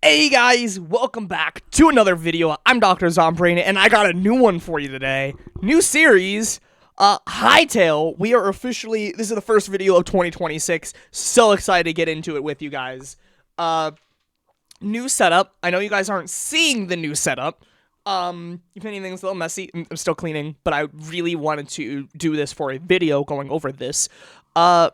Hey guys, welcome back to another video. I'm Dr. Zombrain, and I got a new one for you today. New series, Hytale. We are officially, this is the first video of 2026. So excited to get into it with you guys. New setup. I know you guys aren't seeing the new setup. If anything's a little messy, I'm still cleaning, but I really wanted to do this for a video going over this. I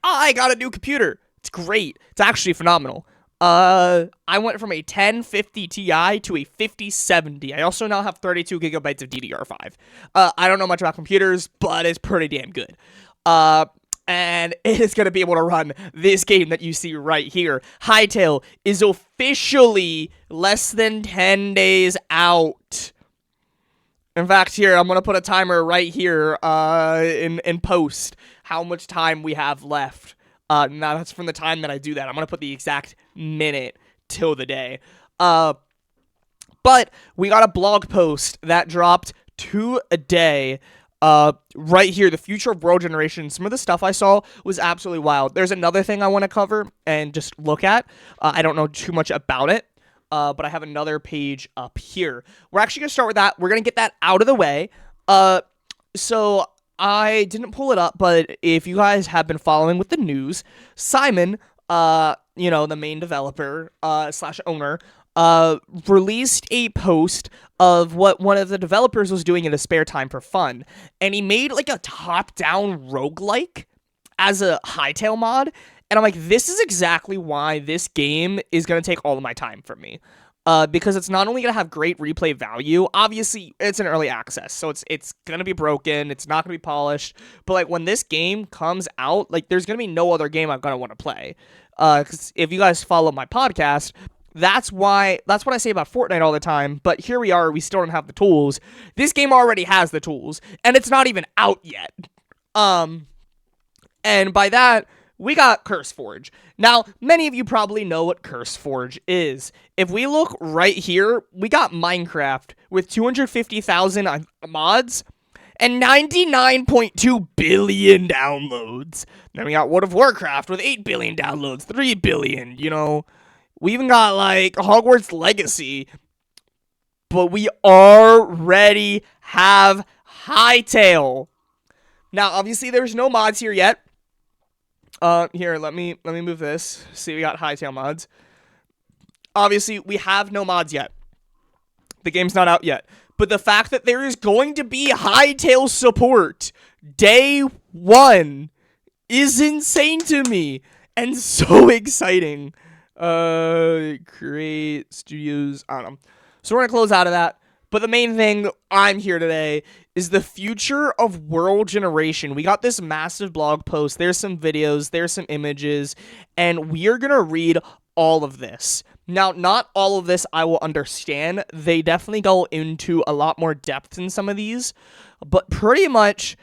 got a new computer. It's great. It's actually phenomenal. I went from a 1050 Ti to a 5070. I also now have 32 gigabytes of DDR5. I don't know much about computers, but it's pretty damn good. And it is going to be able to run this game that you see right here. Hytale is officially less than 10 days out. In fact, here, I'm going to put a timer right here, in post, how much time we have left. Now that's from the time that I do that. I'm going to put the exact minute till the day. But we got a blog post that dropped today. Right here, the future of world generation. Some of the stuff I saw was absolutely wild. There's another thing I want to cover and just look at. I don't know too much about it. But I have another page up here. We're actually going to start with that. We're going to get that out of the way. So I didn't pull it up, but if you guys have been following with the news, Simon, the main developer, slash owner, released a post of what one of the developers was doing in his spare time for fun. And he made like a top-down roguelike as a Hytale mod. And I'm like, this is exactly why this game is going to take all of my time from me. Because it's not only going to have great replay value, obviously it's an early access, so it's going to be broken, it's not going to be polished, but like when this game comes out, like there's going to be no other game I'm going to want to play. Because if you guys follow my podcast, that's what I say about Fortnite all the time, but here we are, we still don't have the tools. This game already has the tools, and it's not even out yet. And by that, we got CurseForge. Now, many of you probably know what CurseForge is. If we look right here, we got Minecraft with 250,000 mods and 99.2 billion downloads. Then we got World of Warcraft with 8 billion downloads, 3 billion, We even got, like, Hogwarts Legacy. But we already have Hytale. Now, obviously, there's no mods here yet. Here, let me move this. See, we got Hytale mods. Obviously, we have no mods yet. The game's not out yet. But the fact that there is going to be Hytale support day one is insane to me. And so exciting. Create studios, I don't know. So we're going to close out of that. But the main thing I'm here today is the future of world generation. We got this massive blog post. There's some videos, there's some images, and we are going to read all of this. Now, not all of this I will understand. They definitely go into a lot more depth in some of these, but pretty much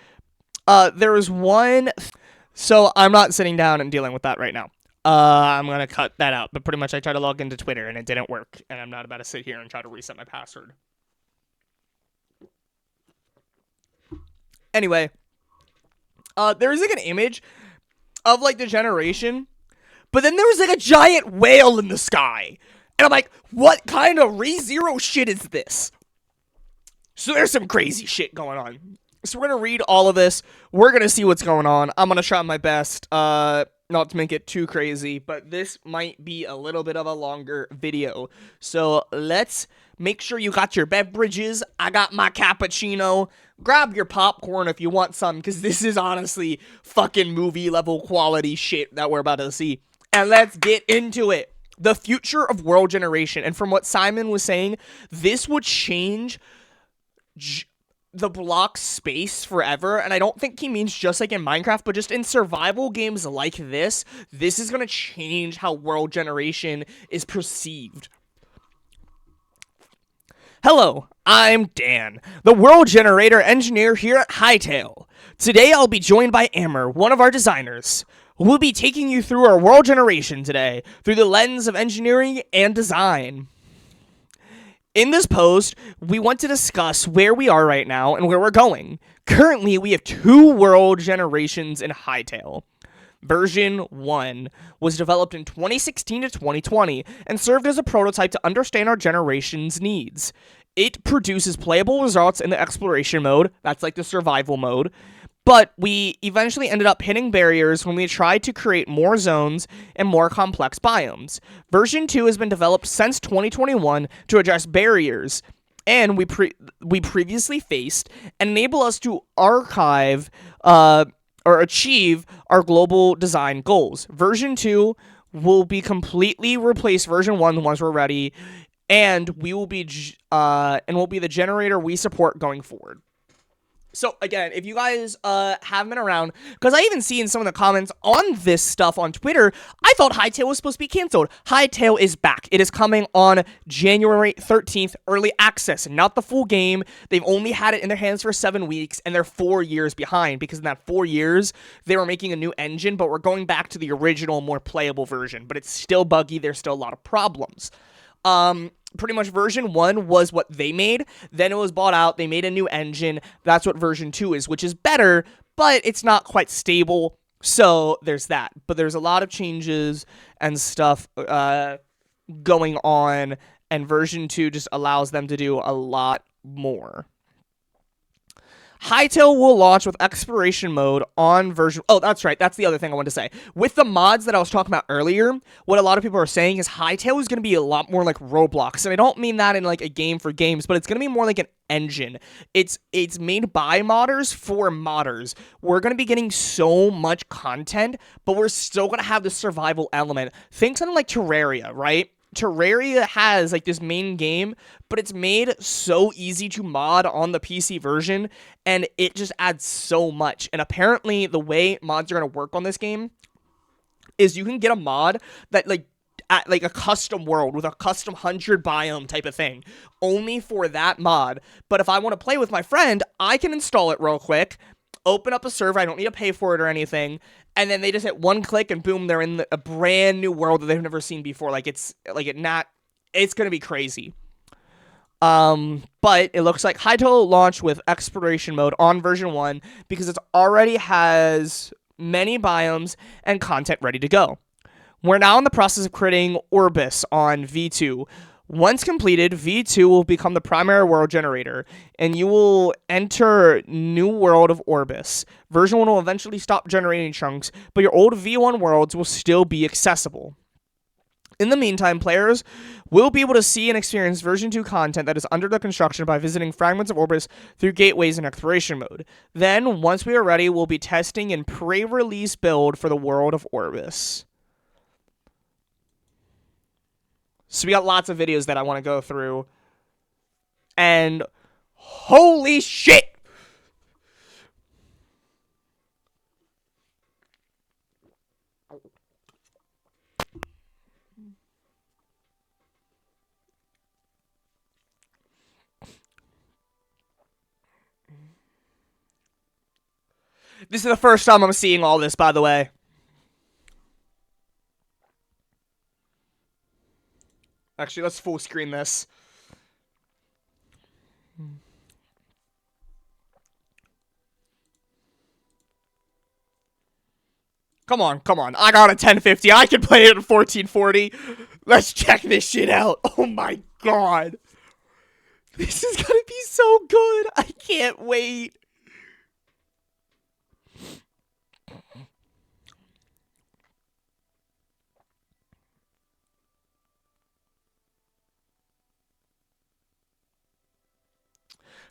there is one. So I'm not sitting down and dealing with that right now. I'm going to cut that out, but pretty much I tried to log into Twitter and it didn't work, and I'm not about to sit here and try to reset my password. Anyway, there was like an image of like the generation, but then there was like a giant whale in the sky. And I'm like, what kind of ReZero shit is this? So there's some crazy shit going on. So we're going to read all of this. We're going to see what's going on. I'm going to try my best not to make it too crazy, but this might be a little bit of a longer video. So let's make sure you got your beverages. I got my cappuccino. Grab your popcorn if you want some, because this is honestly fucking movie level quality shit that we're about to see. And let's get into it. The future of world generation. And from what Simon was saying, this would change the block space forever. And I don't think he means just like in Minecraft, but just in survival games like this is going to change how world generation is perceived. Hello, I'm Dan, the world generator engineer here at Hytale. Today I'll be joined by Amber, one of our designers. We'll be taking you through our world generation today, through the lens of engineering and design. In this post, we want to discuss where we are right now and where we're going. Currently, we have 2 world generations in Hytale. Version 1 was developed in 2016 to 2020 and served as a prototype to understand our generation's needs. It produces playable results in the exploration mode, that's like the survival mode, but we eventually ended up hitting barriers when we tried to create more zones and more complex biomes. Version 2 has been developed since 2021 to address barriers and we previously faced and enable us to archive or achieve our global design goals. Version 2 will be completely replace version 1 once we're ready, and we will be will be the generator we support going forward. So, again, if you guys have been around, because I even see in some of the comments on this stuff on Twitter, I thought Hytale was supposed to be canceled. Hytale is back. It is coming on January 13th, early access, not the full game. They've only had it in their hands for 7 weeks, and they're 4 years behind, because in that 4 years, they were making a new engine, but we're going back to the original, more playable version. But it's still buggy. There's still a lot of problems. Pretty much version 1 was what they made, then it was bought out, they made a new engine, that's what version 2 is, which is better, but it's not quite stable, so there's that. But there's a lot of changes and stuff going on, and version 2 just allows them to do a lot more. Hytale will launch with exploration mode on version... Oh, that's right. That's the other thing I wanted to say. With the mods that I was talking about earlier, what a lot of people are saying is Hytale is going to be a lot more like Roblox. And I don't mean that in like a game for games, but it's going to be more like an engine. It's made by modders for modders. We're going to be getting so much content, but we're still going to have the survival element. Think something like Terraria, right? Terraria has like this main game, but it's made so easy to mod on the PC version, and it just adds so much. And apparently the way mods are going to work on this game is you can get a mod that like a custom world with a custom 100 biome type of thing only for that mod. But if I want to play with my friend, I can install it real quick, open up a server, I don't need to pay for it or anything, and then they just hit one click and boom, they're in a brand new world that they've never seen before. It's gonna be crazy. But it looks like Hytale launched with exploration mode on version 1 because it already has many biomes and content ready to go. We're now in the process of creating Orbis on V2. Once completed, V2 will become the primary world generator, and you will enter new world of Orbis. Version 1 will eventually stop generating chunks, but your old V1 worlds will still be accessible. In the meantime, players will be able to see and experience version 2 content that is under the construction by visiting fragments of Orbis through gateways in exploration mode. Then, once we are ready, we'll be testing in pre-release build for the world of Orbis. So we got lots of videos that I want to go through. And holy shit! This is the first time I'm seeing all this, by the way. Actually, let's full screen this. Come on. I got a 1050. I can play it in 1440. Let's check this shit out. Oh my god. This is gonna be so good. I can't wait.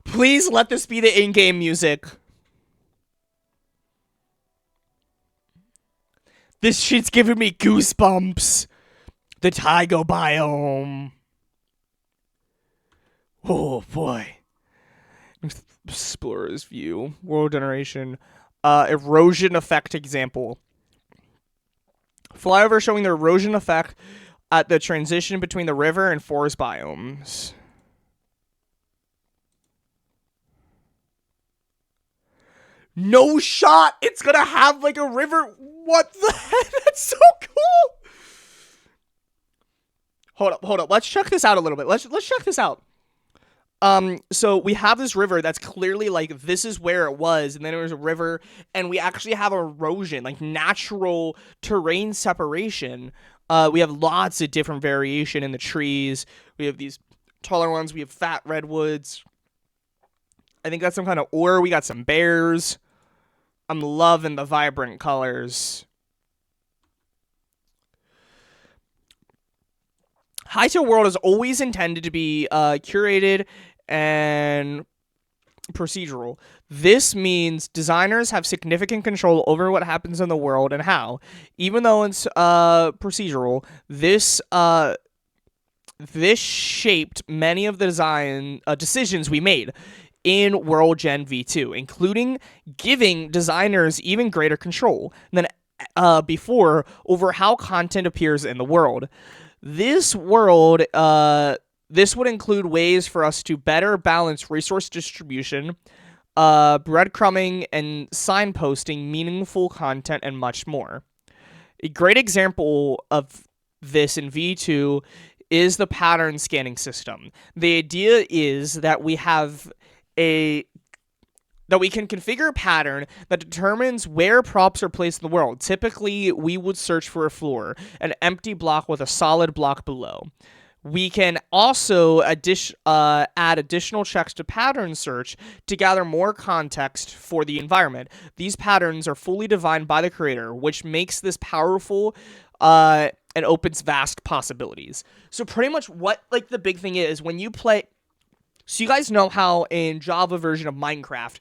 Please let this be the in-game music. This shit's giving me goosebumps. The taiga biome. Oh boy. Explorer's view. World generation. Erosion effect example. Flyover showing the erosion effect at the transition between the river and forest biomes. No shot! It's gonna have like a river. What the heck? That's so cool! Hold up. Let's check this out a little bit. Let's check this out. So we have this river that's clearly like this is where it was, and then there was a river, and we actually have erosion, like natural terrain separation. We have lots of different variation in the trees. We have these taller ones. We have fat redwoods. I think that's some kind of ore. We got some bears. I'm loving the vibrant colors. Hytale World is always intended to be curated and procedural. This means designers have significant control over what happens in the world and how. Even though it's procedural, this shaped many of the design decisions we made in World Gen V2, including giving designers even greater control than before over how content appears in the world. This would include ways for us to better balance resource distribution, breadcrumbing, and signposting meaningful content, and much more. A great example of this in V2 is the pattern scanning system. The idea is that we can configure a pattern that determines where props are placed in the world. Typically, we would search for a floor, an empty block with a solid block below. We can also add additional checks to pattern search to gather more context for the environment. These patterns are fully defined by the creator, which makes this powerful and opens vast possibilities. So pretty much what like the big thing is when you play. So you guys know how in Java version of Minecraft,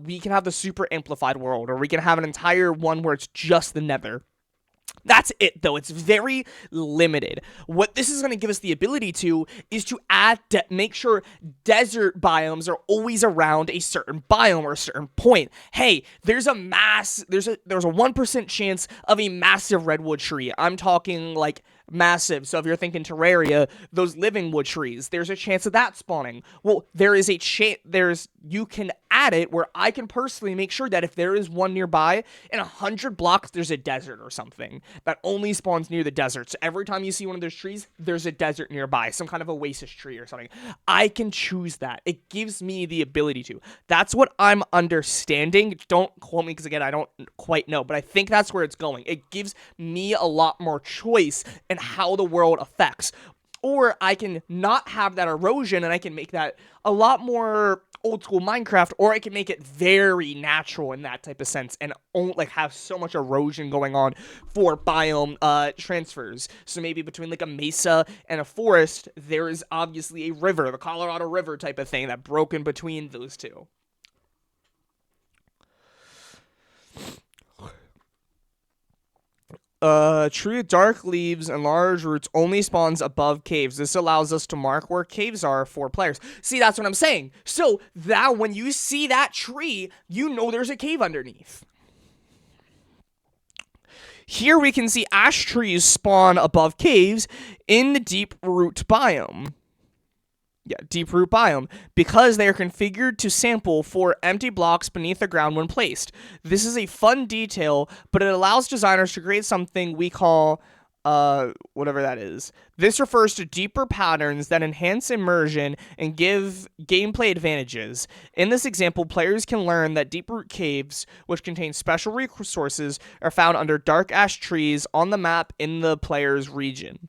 we can have the super amplified world, or we can have an entire one where it's just the nether. That's it, though. It's very limited. What this is going to give us the ability to is to make sure desert biomes are always around a certain biome or a certain point. Hey, there's a 1% chance of a massive redwood tree. I'm talking like massive. So if you're thinking Terraria, those living wood trees, there's a chance of that spawning. Well, there is a chance. You can add it where I can personally make sure that if there is one nearby in 100 blocks, there's a desert or something that only spawns near the desert. So every time you see one of those trees, there's a desert nearby, some kind of oasis tree or something. I can choose that. It gives me the ability to. That's what I'm understanding. Don't quote me because again, I don't quite know, but I think that's where it's going. It gives me a lot more choice in how the world affects. Or I can not have that erosion and I can make that a lot more old school Minecraft, or I can make it very natural in that type of sense and like have so much erosion going on for biome transfers. So maybe between like a mesa and a forest, there is obviously a river, the Colorado River type of thing that broke in between those two. Tree with dark leaves and large roots only spawns above caves. This allows us to mark where caves are for players. See, that's what I'm saying. So that when you see that tree, you know there's a cave underneath. Here we can see ash trees spawn above caves in the deep root biome. Yeah, deep root biome, because they are configured to sample for empty blocks beneath the ground when placed. This is a fun detail, but it allows designers to create something we call, whatever that is. This refers to deeper patterns that enhance immersion and give gameplay advantages. In this example, players can learn that deep root caves, which contain special resources, are found under dark ash trees on the map in the player's region.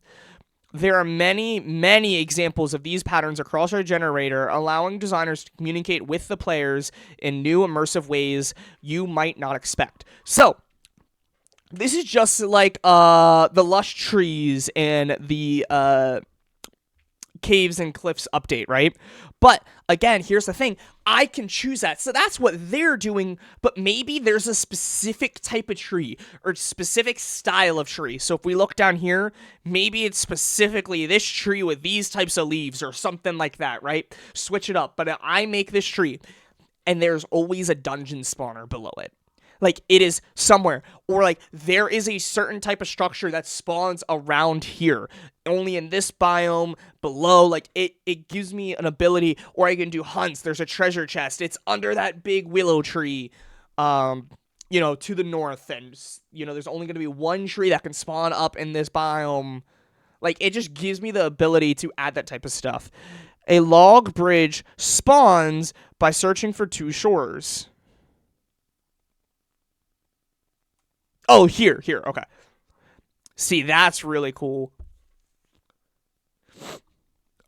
There are many, many examples of these patterns across our generator, allowing designers to communicate with the players in new immersive ways you might not expect. So, this is just like the lush trees and the caves and cliffs update, right? But again, here's the thing. I can choose that. So that's what they're doing, but maybe there's a specific type of tree or specific style of tree. So if we look down here, maybe it's specifically this tree with these types of leaves or something like that, right? Switch it up. But I make this tree and there's always a dungeon spawner below it. Like, it is somewhere. Or, like, there is a certain type of structure that spawns around here. Only in this biome, below. Like, it gives me an ability. Or I can do hunts. There's a treasure chest. It's under that big willow tree, to the north. And, there's only going to be one tree that can spawn up in this biome. Like, it just gives me the ability to add that type of stuff. A log bridge spawns by searching for two shores. Oh, here, okay. See, that's really cool.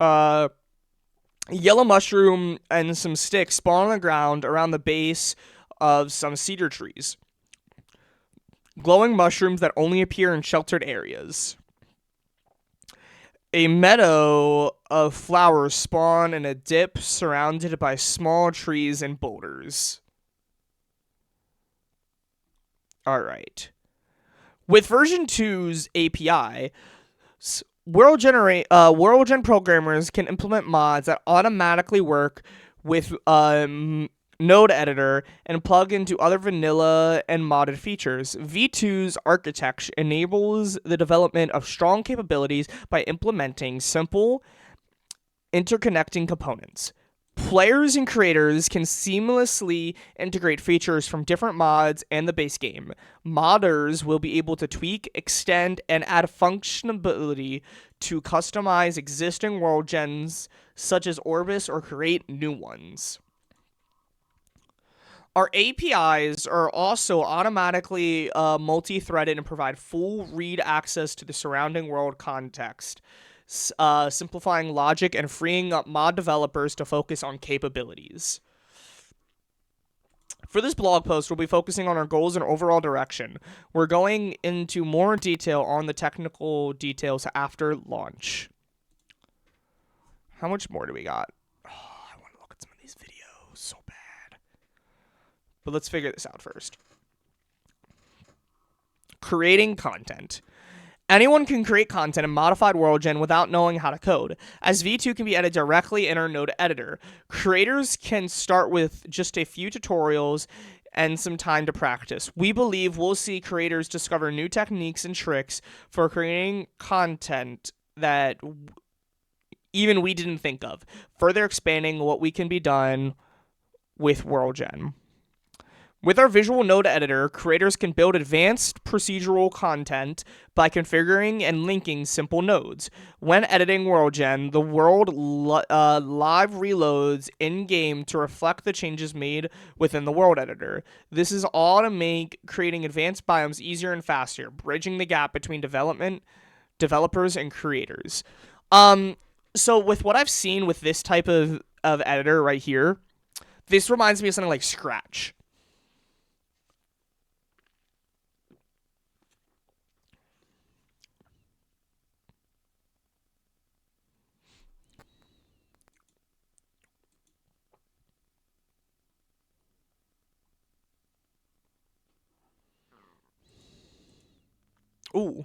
Yellow mushroom and some sticks spawn on the ground around the base of some cedar trees. Glowing mushrooms that only appear in sheltered areas. A meadow of flowers spawn in a dip surrounded by small trees and boulders. Alright. With version 2's API, WorldGen programmers can implement mods that automatically work with Node Editor and plug into other vanilla and modded features. V2's architecture enables the development of strong capabilities by implementing simple, interconnecting components. Players and creators can seamlessly integrate features from different mods and the base game. Modders will be able to tweak, extend, and add functionality to customize existing world gens such as Orbis or create new ones. Our APIs are also automatically multi-threaded and provide full read access to the surrounding world context, simplifying logic and freeing up mod developers to focus on capabilities. For this blog post, we'll be focusing on our goals and overall direction. We're going into more detail on the technical details after launch. How much more do we got? Oh, I want to look at some of these videos so bad. But let's figure this out first. Creating content. Anyone can create content in modified WorldGen without knowing how to code, as V2 can be edited directly in our Node editor. Creators can start with just a few tutorials and some time to practice. We believe we'll see creators discover new techniques and tricks for creating content that even we didn't think of, further expanding what we can be done with WorldGen. With our visual node editor, creators can build advanced procedural content by configuring and linking simple nodes. When editing WorldGen, the world live reloads in-game to reflect the changes made within the world editor. This is all to make creating advanced biomes easier and faster, bridging the gap between developers and creators. So with what I've seen with this type of editor right here, this reminds me of something like Scratch. Ooh.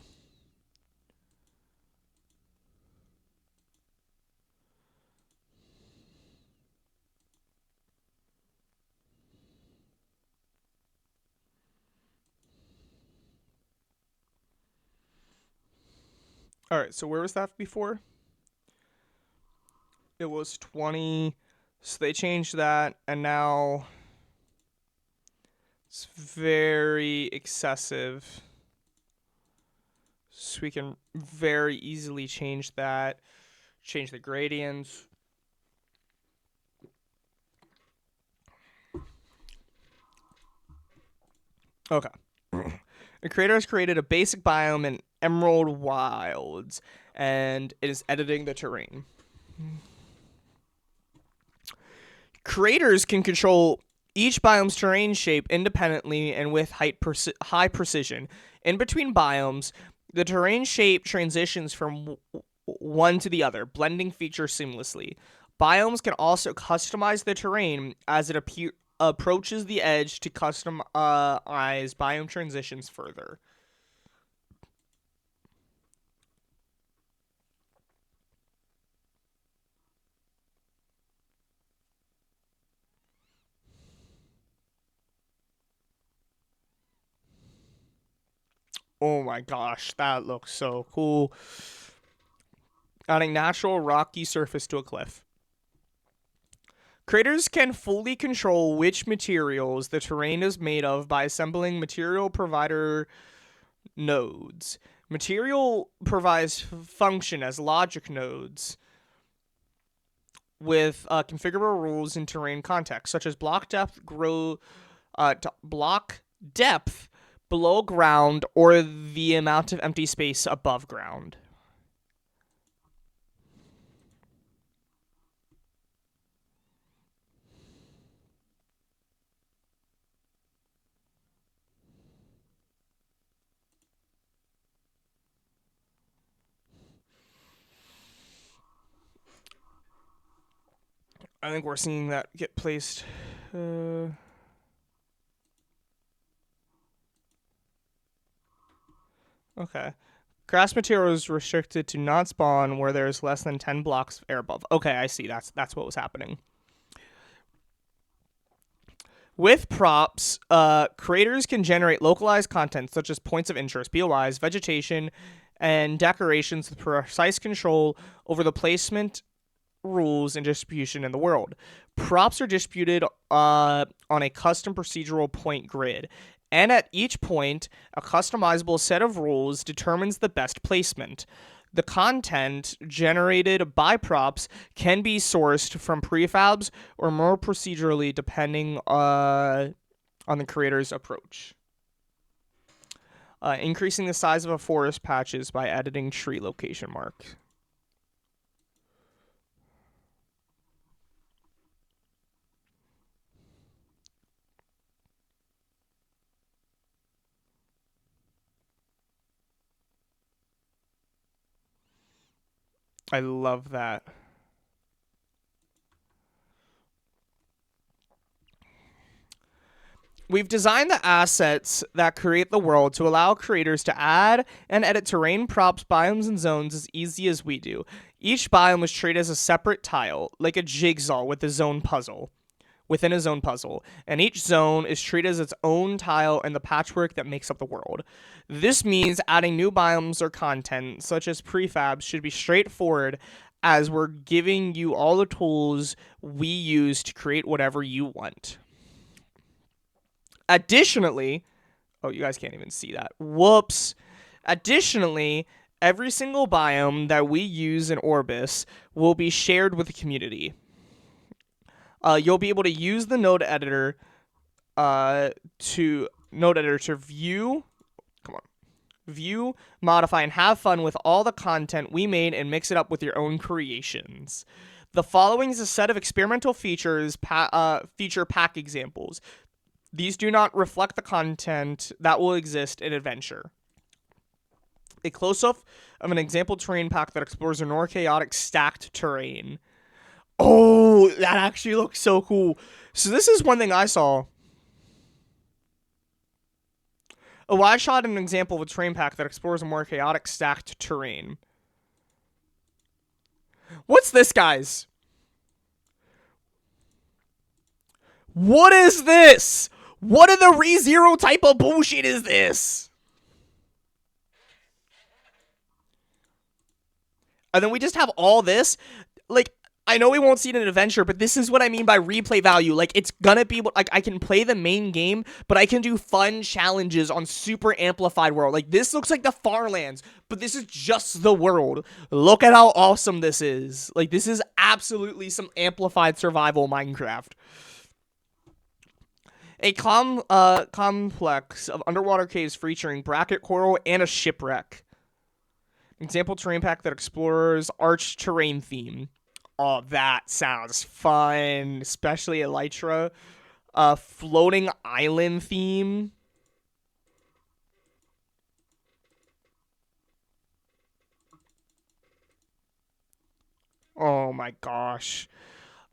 Alright, so where was that before? It was 20, so they changed that, and now it's very excessive. So we can very easily change that, change the gradients. Okay. The creator has created a basic biome in Emerald Wilds, and it is editing the terrain. Creators can control each biome's terrain shape independently and with high precision. In between biomes, the terrain shape transitions from one to the other, blending features seamlessly. Biomes can also customize the terrain as it approaches the edge to customize biome transitions further. Oh my gosh, that looks so cool. Adding natural rocky surface to a cliff. Creators can fully control which materials the terrain is made of by assembling material provider nodes. Material provides function as logic nodes. with configurable rules in terrain context, such as block depth below ground or the amount of empty space above ground. I think we're seeing that get placed. Okay. Grass material is restricted to not spawn where there is less than 10 blocks of air above. Okay, I see. That's what was happening. With props, creators can generate localized content such as points of interest, POIs, vegetation, and decorations with precise control over the placement, rules, and distribution in the world. Props are distributed on a custom procedural point grid, and at each point, a customizable set of rules determines the best placement. The content generated by props can be sourced from prefabs or more procedurally depending on the creator's approach. Increasing the size of a forest patches by editing tree location marks. I love that. We've designed the assets that create the world to allow creators to add and edit terrain, props, biomes, and zones as easy as we do. Each biome was treated as a separate tile, like a jigsaw with a zone puzzle. Within a zone puzzle, and each zone is treated as its own tile in the patchwork that makes up the world. This means adding new biomes or content, such as prefabs, should be straightforward, as we're giving you all the tools we use to create whatever you want. Additionally, oh, you guys can't even see that. Whoops. Additionally, every single biome that we use in Orbis will be shared with the community. You'll be able to use the node editor to view, modify, and have fun with all the content we made and mix it up with your own creations. The following is a set of experimental feature pack examples. These do not reflect the content that will exist in Adventure. A close-up of an example terrain pack that explores a more chaotic stacked terrain. Oh, that actually looks so cool. So this is one thing I saw. Oh, I shot an example of a terrain pack that explores a more chaotic stacked terrain. What's this, guys? What is this? What in the ReZero type of bullshit is this? And then we just have all this. Like, I know we won't see it in Adventure, but this is what I mean by replay value. Like, it's gonna be like I can play the main game, but I can do fun challenges on super amplified world. Like, this looks like the Farlands, but this is just the world. Look at how awesome this is. Like, this is absolutely some amplified survival Minecraft. A complex of underwater caves featuring bracket coral and a shipwreck. Example terrain pack that explores arch terrain theme. Oh, that sounds fun, especially Elytra. Floating island theme. Oh my gosh.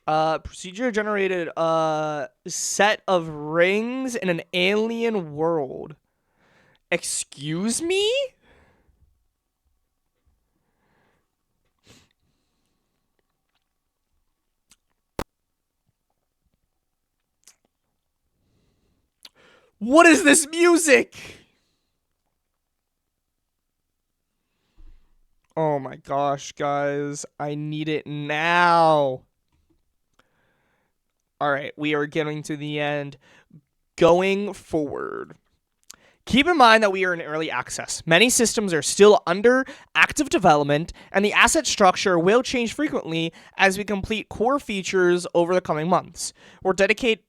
Procedure generated a set of rings in an alien world. Excuse me? What is this music? Oh my gosh, guys. I need it now. All right, we are getting to the end. Going forward, Keep in mind that we are in early access. Many systems are still under active development, and the asset structure will change frequently as we complete core features over the coming months. We'll dedicate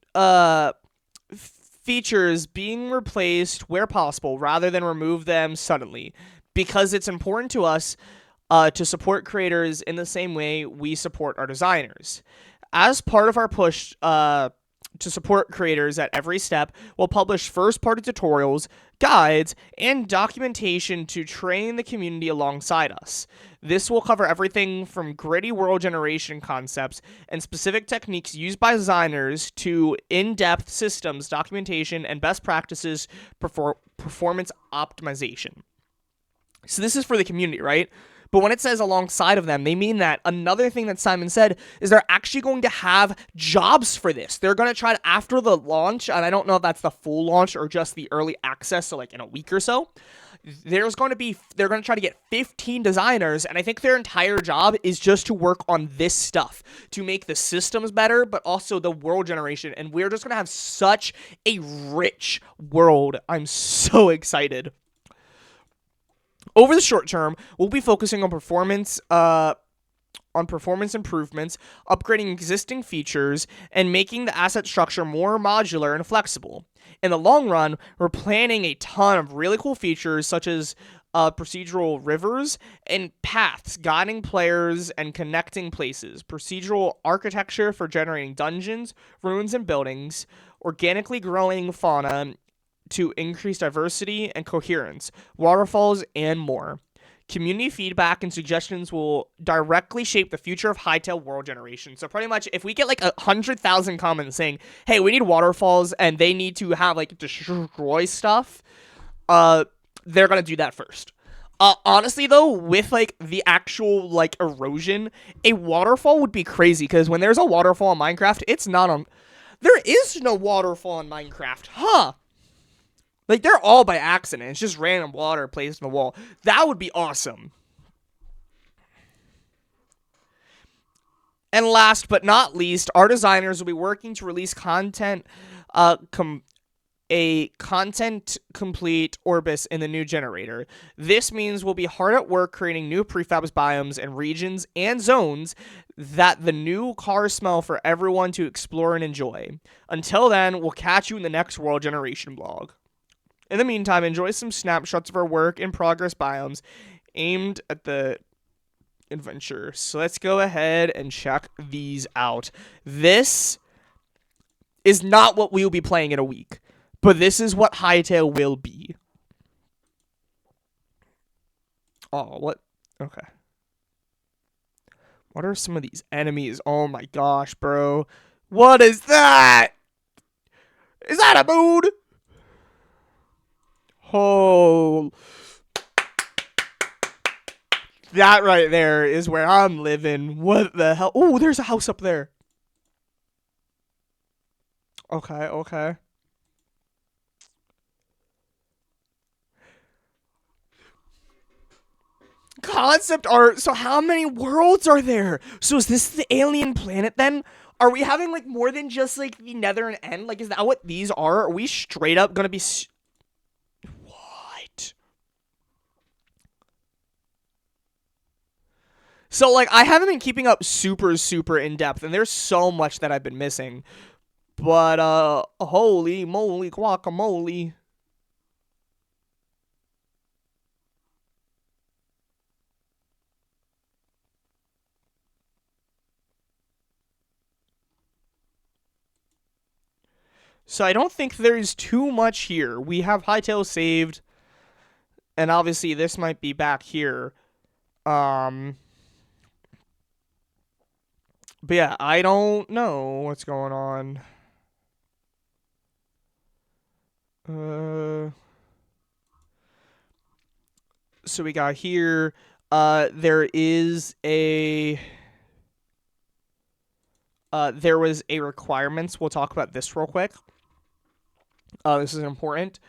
features being replaced where possible rather than remove them suddenly, because it's important to us to support creators in the same way we support our designers. As part of our push to support creators at every step, we'll publish first-party tutorials, guides, and documentation to train the community alongside us. This will cover everything from gritty world generation concepts and specific techniques used by designers to in-depth systems documentation and best practices performance optimization. So this is for the community, right? But when it says alongside of them, they mean that. Another thing that Simon said is they're actually going to have jobs for this. They're going to try to, after the launch, and I don't know if that's the full launch or just the early access, so like in a week or so, they're going to try to get 15 designers, and I think their entire job is just to work on this stuff, to make the systems better, but also the world generation, and we're just going to have such a rich world. I'm so excited. Over the short term, we'll be focusing on performance improvements, upgrading existing features, and making the asset structure more modular and flexible. In the long run, we're planning a ton of really cool features such as procedural rivers and paths guiding players and connecting places, procedural architecture for generating dungeons, ruins, and buildings, organically growing fauna to increase diversity and coherence, waterfalls, and more. Community feedback and suggestions will directly shape the future of Hytale world generation. So pretty much, if we get like 100,000 comments saying, hey, we need waterfalls and they need to have like destroy stuff, they're gonna do that first. Honestly though, with like the actual like erosion, a waterfall would be crazy, because when there's a waterfall in Minecraft, it's not on... There is no waterfall in Minecraft, huh? Like, they're all by accident. It's just random water placed in the wall. That would be awesome. And last but not least, our designers will be working to release content, a content complete Orbis in the new generator. This means we'll be hard at work creating new prefabs, biomes, and regions and zones that the new cars smell for everyone to explore and enjoy. Until then, we'll catch you in the next world generation vlog. In the meantime, enjoy some snapshots of our work in progress biomes aimed at the adventure. So let's go ahead and check these out. This is not what we will be playing in a week, but this is what Hytale will be. Oh, what? Okay. What are some of these enemies? Oh my gosh, bro. What is that? Is that a mood? Oh, that right there is where I'm living. What the hell? Oh, there's a house up there. Okay, okay. Concept art. So how many worlds are there? So is this the alien planet then? Are we having like more than just like the Nether and End? Like, is that what these are? Are we straight up gonna be... So, like, I haven't been keeping up super in depth, and there's so much that I've been missing. But, holy moly guacamole. So I don't think there's too much here. We have Hytale saved, and obviously this might be back here. But yeah, I don't know what's going on. So we got here, there is a, there was a requirements. We'll talk about this real quick. This is important.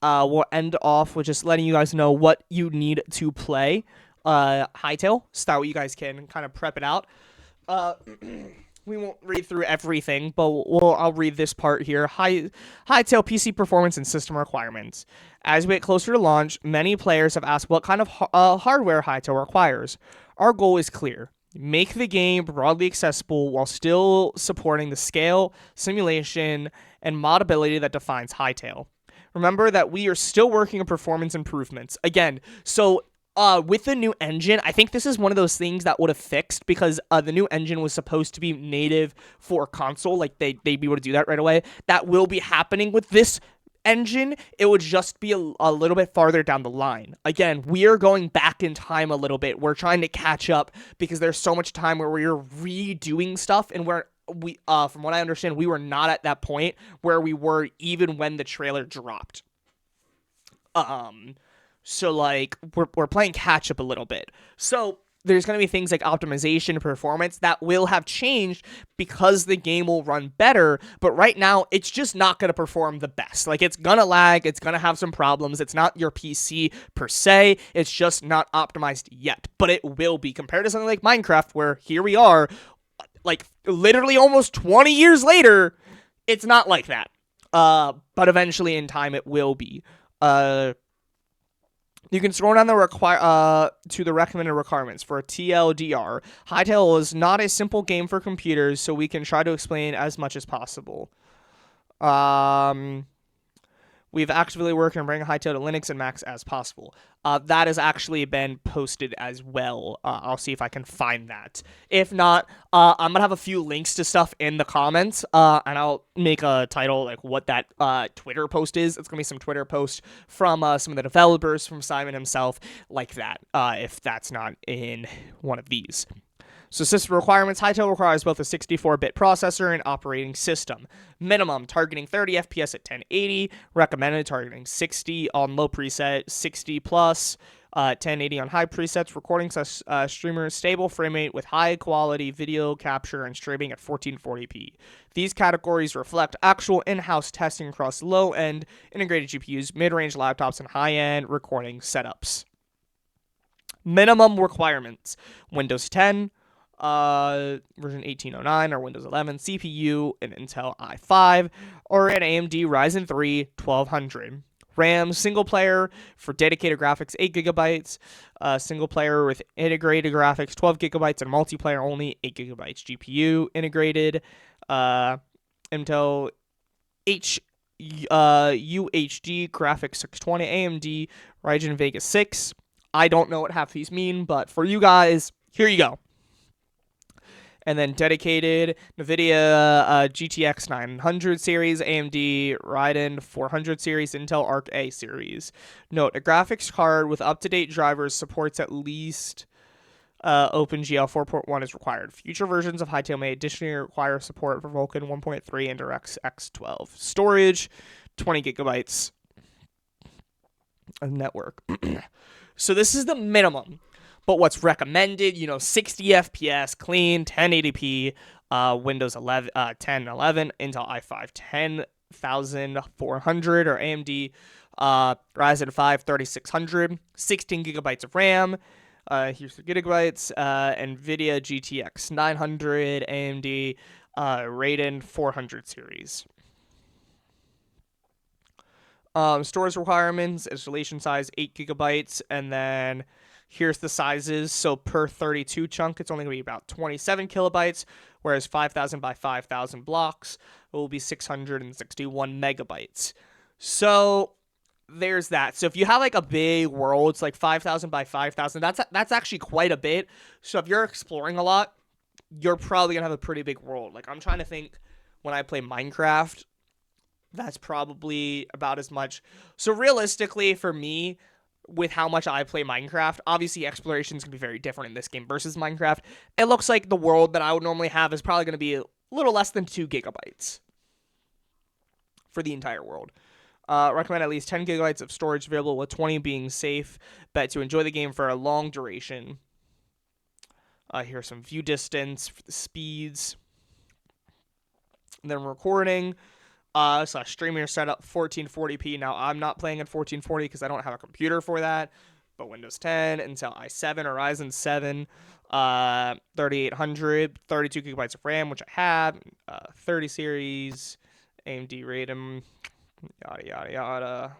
We'll end off with just letting you guys know what you need to play Hytale, so that way you guys can kind of prep it out. we won't read through everything, but I'll read this part here. Hytale PC performance and system requirements. As we get closer to launch, many players have asked what kind of hardware Hytale requires. Our goal is clear. Make the game broadly accessible while still supporting the scale, simulation, and modability that defines Hytale. Remember that we are still working on performance improvements. Again, so with the new engine, I think this is one of those things that would have fixed because the new engine was supposed to be native for console. Like, they'd be able to do that right away. That will be happening with this engine. It would just be a little bit farther down the line. Again, we are going back in time a little bit. We're trying to catch up because there's so much time where we're redoing stuff, and we from what I understand, we were not at that point where we were even when the trailer dropped. So, like, we're playing catch-up a little bit. So, there's going to be things like optimization, performance, that will have changed because the game will run better, but right now, it's just not going to perform the best. Like, it's going to lag, it's going to have some problems, it's not your PC per se, it's just not optimized yet, but it will be, compared to something like Minecraft, where here we are, like, literally almost 20 years later, it's not like that. But eventually, in time, it will be. You can scroll down to the recommended requirements for a TLDR. Hytale is not a simple game for computers, so we can try to explain as much as possible. We've actively worked on bringing Hytale to Linux and Macs as possible. That has actually been posted as well. I'll see if I can find that. If not, I'm going to have a few links to stuff in the comments, and I'll make a title, like what that Twitter post is. It's going to be some Twitter post from some of the developers, from Simon himself, like that, if that's not in one of these. So system requirements, Hytale requires both a 64-bit processor and operating system. Minimum, targeting 30 FPS at 1080. Recommended, targeting 60 on low preset, 60 plus, 1080 on high presets. Recording streamers, stable frame rate with high quality video capture and streaming at 1440p. These categories reflect actual in-house testing across low-end integrated GPUs, mid-range laptops, and high-end recording setups. Minimum requirements, Windows 10, version 1809 or Windows 11, CPU, an Intel i5, or an AMD Ryzen 3 1200. RAM, single player for dedicated graphics, 8 gigabytes, single player with integrated graphics, 12 gigabytes, and multiplayer only, 8 gigabytes. GPU integrated, Intel UHD graphics 620, AMD Ryzen Vega 6. I don't know what half these mean, but for you guys, here you go. And then dedicated NVIDIA GTX 900 series, AMD Radeon 400 series, Intel Arc A series. Note, a graphics card with up-to-date drivers supports at least OpenGL 4.1 is required. Future versions of Hytale may additionally require support for Vulkan 1.3 and DirectX X12. Storage, 20 gigabytes of network. So this is the minimum. But what's recommended, 60 FPS, clean, 1080p, Windows 11, 1011, Intel i5 10400 or AMD Ryzen 5 3600, 16 gigabytes of RAM. Here's the gigabytes. NVIDIA GTX 900, AMD Radeon 400 series. Storage requirements, installation size 8 gigabytes, and then here's the sizes. So per 32 chunk, it's only going to be about 27 kilobytes, whereas 5,000 by 5,000 blocks will be 661 megabytes. So there's that. So if you have like a big world, it's like 5,000 by 5,000. That's actually quite a bit. So if you're exploring a lot, you're probably going to have a pretty big world. Like, I'm trying to think when I play Minecraft, that's probably about as much. So realistically, for me, with how much I play Minecraft, obviously exploration is going to be very different in this game versus Minecraft. It looks like the world that I would normally have is probably going to be a little less than 2 gigabytes for the entire world. Recommend at least 10 gigabytes of storage available, with 20 being safe bet to enjoy the game for a long duration. Here's some view distance, speeds, and then recording. Streaming setup 1440p. Now, I'm not playing in 1440 because I don't have a computer for that, but Windows 10, Intel i7 or Ryzen 7, 3800, 32 gigabytes of RAM, which I have, 30 series, AMD Radeon, yada yada yada.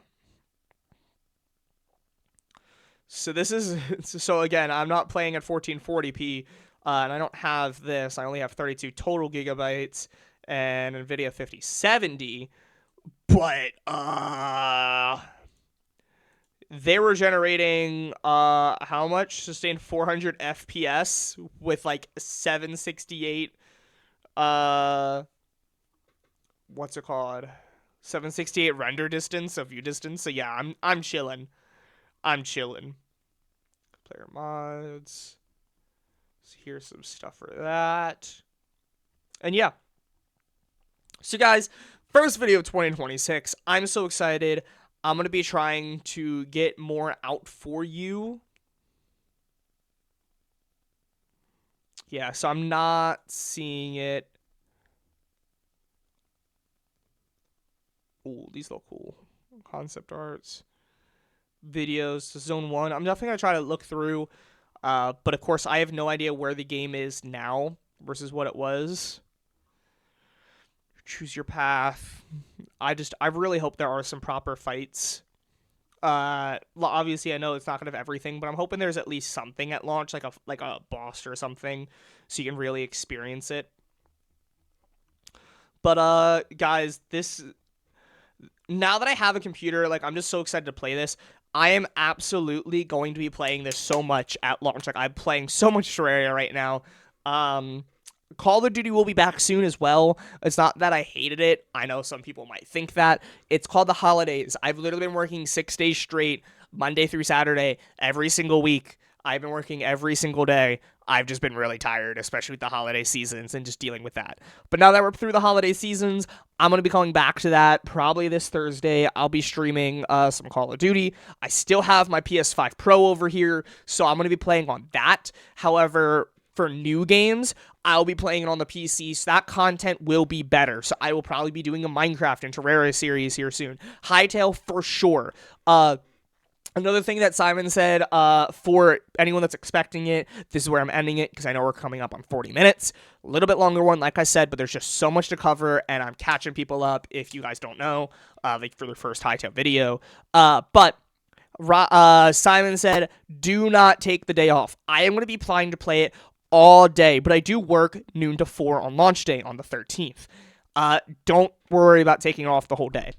So this is so again, I'm not playing at 1440p, and I don't have this. I only have 32 total gigabytes and NVIDIA 5070, but they were generating how much? Sustained 400 FPS with like 768 what's it called? 768 render distance, so view distance. So yeah, I'm chilling. I'm chilling. Player mods. So here's some stuff for that. And yeah. So guys, first video of 2026. I'm so excited. I'm going to be trying to get more out for you. Yeah, so I'm not seeing it. Ooh, these look cool. Concept arts. Videos. Zone 1. I'm definitely going to try to look through. But of course, I have no idea where the game is now versus what it was. Choose your path. I really hope there are some proper fights. Obviously I know it's not gonna have everything, but I'm hoping there's at least something at launch, like a boss or something, so you can really experience it. But guys, now that I have a computer, like, I'm just so excited to play this. I am absolutely going to be playing this so much at launch. Like, I'm playing so much Terraria right now. Call of Duty will be back soon as well. It's not that I hated it. I know some people might think that. It's called the holidays. I've literally been working 6 days straight, Monday through Saturday, every single week. I've been working every single day. I've just been really tired, especially with the holiday seasons and just dealing with that. But now that we're through the holiday seasons, I'm going to be going back to that probably this Thursday. I'll be streaming some Call of Duty. I still have my PS5 Pro over here, so I'm going to be playing on that. However, for new games, I'll be playing it on the PC, so that content will be better. So I will probably be doing a Minecraft and Terraria series here soon. Hytale for sure. Another thing that Simon said, for anyone that's expecting it, this is where I'm ending it, because I know we're coming up on 40 minutes. A little bit longer one, like I said, but there's just so much to cover, and I'm catching people up, if you guys don't know, like for their first Hytale video. But Simon said, do not take the day off. I am going to be planning to play it all day, but I do work noon to 4 on launch day on the 13th. Don't worry about taking off the whole day.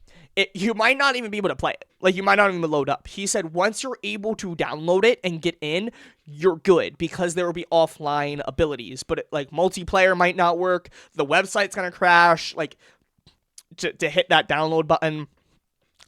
You might not even be able to play it. Like, you might not even load up. He said once you're able to download it and get in, you're good, because there will be offline abilities. But, like, multiplayer might not work. The website's going to crash. Like, to hit that download button,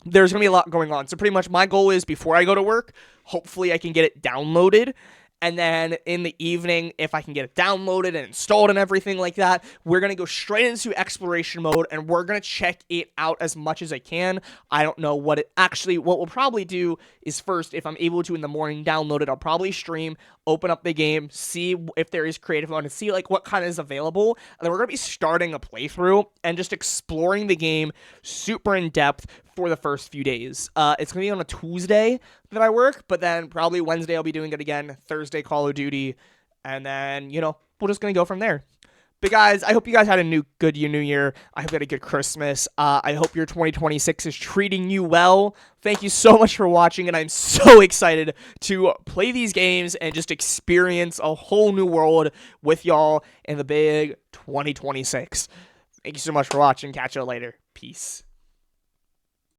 there's going to be a lot going on. So pretty much my goal is, before I go to work, hopefully I can get it downloaded. And then in the evening, if I can get it downloaded and installed and everything like that, we're going to go straight into exploration mode, and we're going to check it out as much as I can. I don't know what we'll probably do is, first, if I'm able to in the morning download it, I'll probably stream, open up the game, see if there is creative mode, and see like what kind is available. And then we're going to be starting a playthrough and just exploring the game super in depth for the first few days. It's going to be on a Tuesday that I work, but then probably Wednesday I'll be doing it again, Thursday Call of Duty, and then, we're just going to go from there. But guys, I hope you guys had a good new year. I hope you had a good Christmas. I hope your 2026 is treating you well. Thank you so much for watching, and I'm so excited to play these games and just experience a whole new world with y'all in the big 2026. Thank you so much for watching. Catch you later. Peace.